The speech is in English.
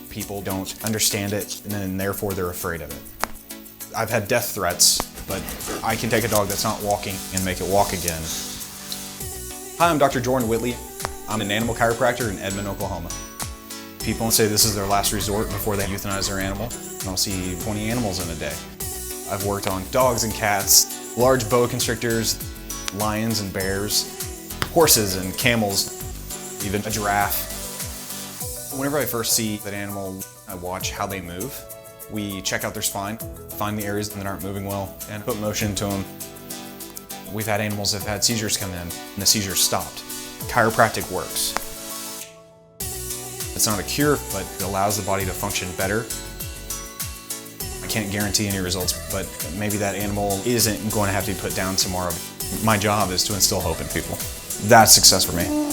People don't understand it, and then therefore they're afraid of it. I've had death threats, but I can take a dog that's not walking and make it walk again. Hi, I'm Dr. Joren Whitley. I'm an animal chiropractor in Edmond, Oklahoma. People say this is their last resort before they euthanize their animal, and I'll see 20 animals in a day. I've worked on dogs and cats, large boa constrictors, lions and bears, horses and camels, even a giraffe. Whenever I first see that animal, I watch how they move. We check out their spine, find the areas that aren't moving well, and put motion to them. We've had animals that have had seizures come in, and the seizures stopped. Chiropractic works. It's not a cure, but it allows the body to function better. I can't guarantee any results, but maybe that animal isn't going to have to be put down tomorrow. My job is to instill hope in people. That's success for me.